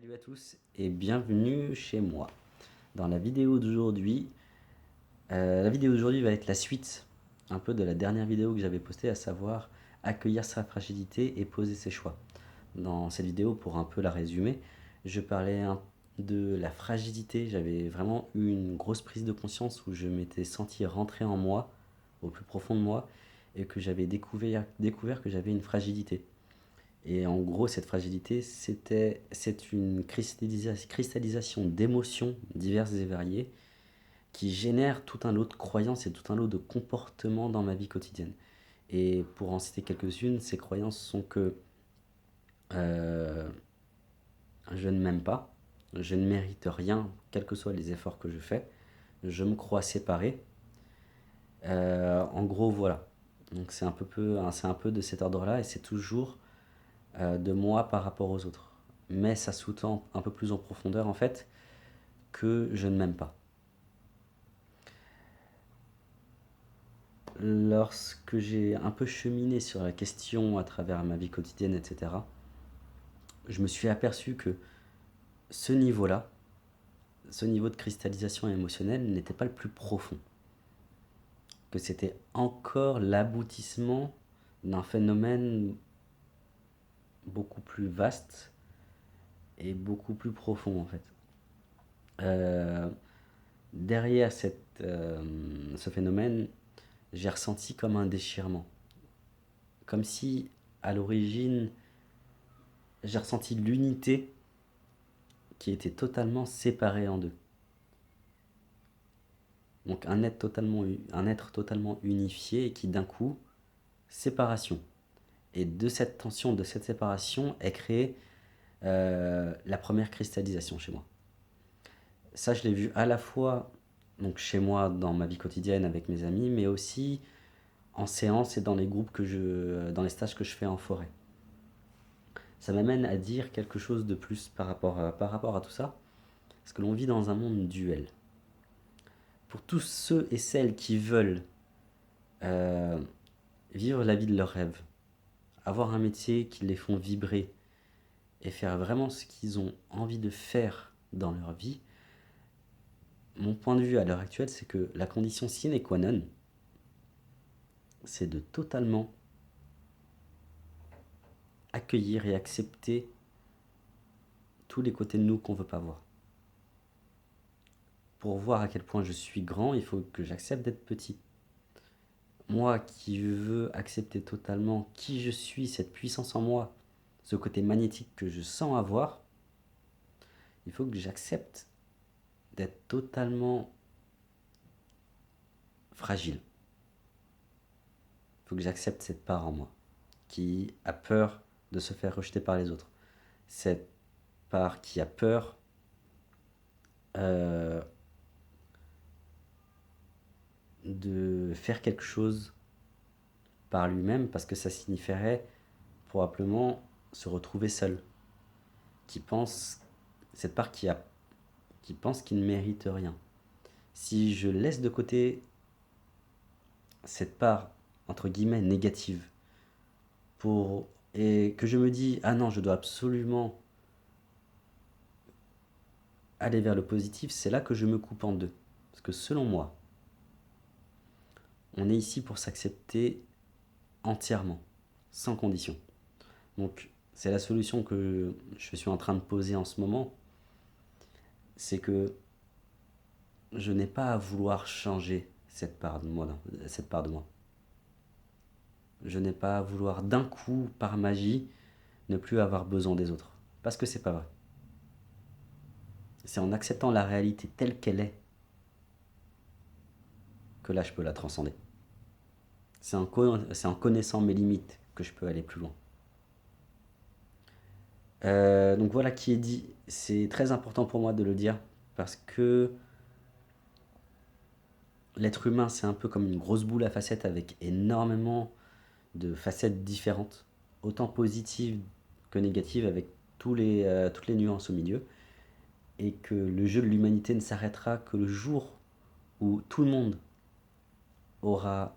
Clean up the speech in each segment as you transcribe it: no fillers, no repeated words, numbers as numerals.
Salut à tous et bienvenue chez moi. Dans la vidéo d'aujourd'hui, va être la suite un peu de la dernière vidéo que j'avais postée, à savoir accueillir sa fragilité et poser ses choix. Dans cette vidéo, pour un peu la résumer, je parlais de la fragilité. J'avais vraiment eu une grosse prise de conscience où je m'étais senti rentrer en moi, au plus profond de moi, et que j'avais découvert que j'avais une fragilité. Et en gros, cette fragilité, c'est une cristallisation d'émotions diverses et variées qui génère tout un lot de croyances et tout un lot de comportements dans ma vie quotidienne. Et pour en citer quelques-unes, ces croyances sont que euh, je ne m'aime pas, je ne mérite rien, quels que soient les efforts que je fais, je me crois séparé. En gros, voilà. Donc c'est un peu de cet ordre-là et c'est toujours de moi par rapport aux autres. Mais ça sous-tend un peu plus en profondeur en fait que je ne m'aime pas. Lorsque j'ai un peu cheminé sur la question à travers ma vie quotidienne, etc., je me suis aperçu que ce niveau-là, ce niveau de cristallisation émotionnelle n'était pas le plus profond, que c'était encore l'aboutissement d'un phénomène beaucoup plus vaste et beaucoup plus profond en fait. Euh, Derrière ce phénomène, j'ai ressenti comme un déchirement. Comme si, à l'origine, j'ai ressenti l'unité qui était totalement séparée en deux. Donc un être totalement unifié et qui d'un coup, séparation. Et de cette tension, de cette séparation est créée la première cristallisation chez moi. Ça, je l'ai vu à la fois donc chez moi dans ma vie quotidienne avec mes amis, mais aussi en séance et dans les dans les stages que je fais en forêt. Ça m'amène à dire quelque chose de plus par rapport à tout ça, parce que l'on vit dans un monde duel. Pour tous ceux et celles qui veulent euh, vivre la vie de leurs rêves, avoir un métier qui les font vibrer et faire vraiment ce qu'ils ont envie de faire dans leur vie, mon point de vue à l'heure actuelle, c'est que la condition sine qua non, c'est de totalement accueillir et accepter tous les côtés de nous qu'on ne veut pas voir. Pour voir à quel point je suis grand, il faut que j'accepte d'être petit. Moi qui veux accepter totalement qui je suis, cette puissance en moi, ce côté magnétique que je sens avoir, il faut que j'accepte d'être totalement fragile. Il faut que j'accepte cette part en moi qui a peur de se faire rejeter par les autres. Cette part qui a peur euh, de faire quelque chose par lui-même parce que ça signifierait probablement se retrouver seul. Qui pense, cette part qui pense qu'il ne mérite rien. Si je laisse de côté cette part entre guillemets négative et que je me dis ah non, je dois absolument aller vers le positif, c'est là que je me coupe en deux. Parce que selon moi, on est ici pour s'accepter entièrement, sans condition. Donc c'est la solution que je suis en train de poser en ce moment, c'est que je n'ai pas à vouloir changer cette part de moi. Cette part de moi. Je n'ai pas à vouloir d'un coup, par magie, ne plus avoir besoin des autres. Parce que c'est pas vrai. C'est en acceptant la réalité telle qu'elle est que là je peux la transcender. C'est en connaissant mes limites que je peux aller plus loin. Donc voilà qui est dit. C'est très important pour moi de le dire parce que l'être humain c'est un peu comme une grosse boule à facettes avec énormément de facettes différentes, autant positives que négatives avec toutes les nuances au milieu. Et que le jeu de l'humanité ne s'arrêtera que le jour où tout le monde aura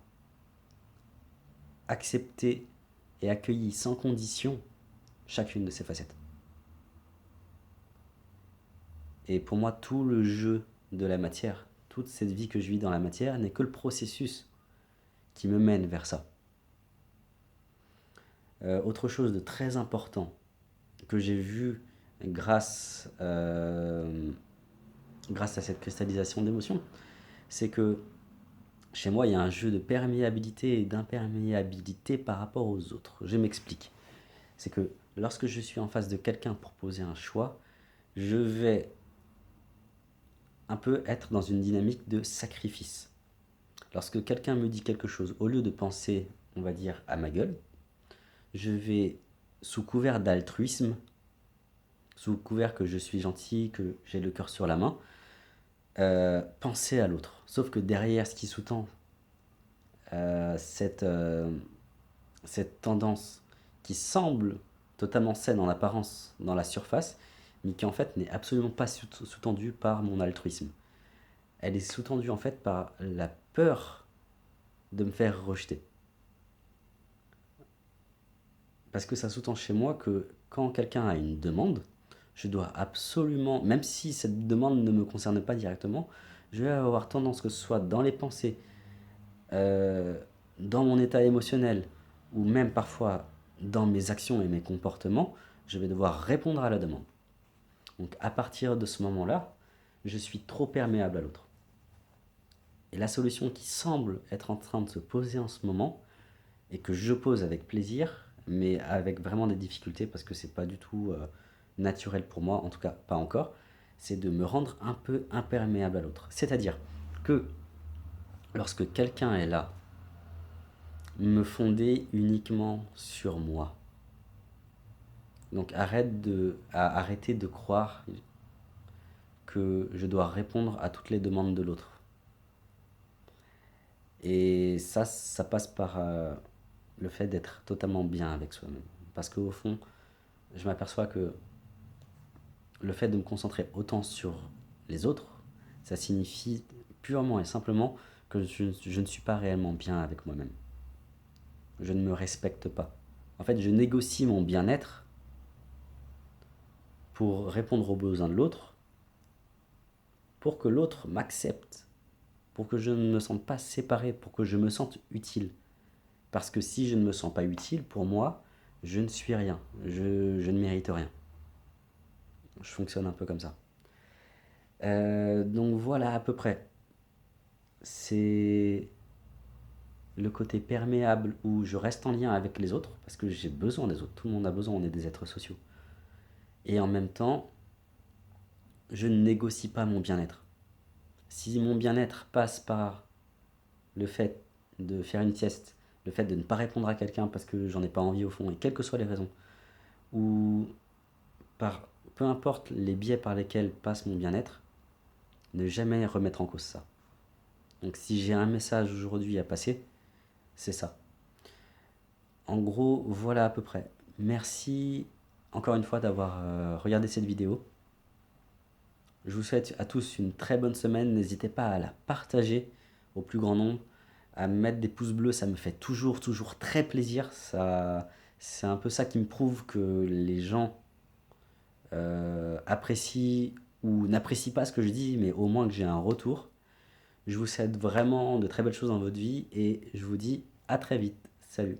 accepté et accueilli sans condition chacune de ces facettes. Et pour moi, tout le jeu de la matière, toute cette vie que je vis dans la matière n'est que le processus qui me mène vers ça. Autre chose de très important que j'ai vu grâce, grâce à cette cristallisation d'émotions, c'est que chez moi, il y a un jeu de perméabilité et d'imperméabilité par rapport aux autres. Je m'explique. C'est que lorsque je suis en face de quelqu'un pour poser un choix, je vais un peu être dans une dynamique de sacrifice. Lorsque quelqu'un me dit quelque chose, au lieu de penser, on va dire, à ma gueule, je vais, sous couvert d'altruisme, sous couvert que je suis gentil, que j'ai le cœur sur la main, penser à l'autre. Sauf que derrière, ce qui sous-tend cette tendance qui semble totalement saine en apparence dans la surface, mais qui en fait n'est absolument pas sous-tendue par mon altruisme. Elle est sous-tendue en fait par la peur de me faire rejeter. Parce que ça sous-tend chez moi que quand quelqu'un a une demande, je dois absolument, même si cette demande ne me concerne pas directement, je vais avoir tendance, que ce soit dans les pensées, dans mon état émotionnel, ou même parfois dans mes actions et mes comportements, je vais devoir répondre à la demande. Donc à partir de ce moment-là, je suis trop perméable à l'autre. Et la solution qui semble être en train de se poser en ce moment, et que je pose avec plaisir, mais avec vraiment des difficultés parce que c'est pas du tout naturel pour moi, en tout cas pas encore, c'est de me rendre un peu imperméable à l'autre. C'est-à-dire que lorsque quelqu'un est là, me fonder uniquement sur moi. Donc arrêter de croire que je dois répondre à toutes les demandes de l'autre. Et ça passe par le fait d'être totalement bien avec soi-même. Parce qu'au fond, je m'aperçois que le fait de me concentrer autant sur les autres, ça signifie purement et simplement que je ne suis pas réellement bien avec moi-même. Je ne me respecte pas. En fait, je négocie mon bien-être pour répondre aux besoins de l'autre, pour que l'autre m'accepte, pour que je ne me sente pas séparé, pour que je me sente utile. Parce que si je ne me sens pas utile, pour moi, je ne suis rien, je ne mérite rien. Je fonctionne un peu comme ça. Donc voilà à peu près. C'est le côté perméable où je reste en lien avec les autres, parce que j'ai besoin des autres, tout le monde a besoin, on est des êtres sociaux. Et en même temps, je ne négocie pas mon bien-être. Si mon bien-être passe par le fait de faire une sieste, le fait de ne pas répondre à quelqu'un parce que j'en ai pas envie au fond, et quelles que soient les raisons, ou par peu importe les biais par lesquels passe mon bien-être, ne jamais remettre en cause ça. Donc si j'ai un message aujourd'hui à passer, c'est ça. En gros, voilà à peu près. Merci encore une fois d'avoir regardé cette vidéo. Je vous souhaite à tous une très bonne semaine. N'hésitez pas à la partager au plus grand nombre, à mettre des pouces bleus, ça me fait toujours très plaisir. C'est un peu ça qui me prouve que les gens apprécient ou n'apprécient pas ce que je dis, mais au moins que j'ai un retour. Je vous souhaite vraiment de très belles choses dans votre vie et je vous dis à très vite. Salut!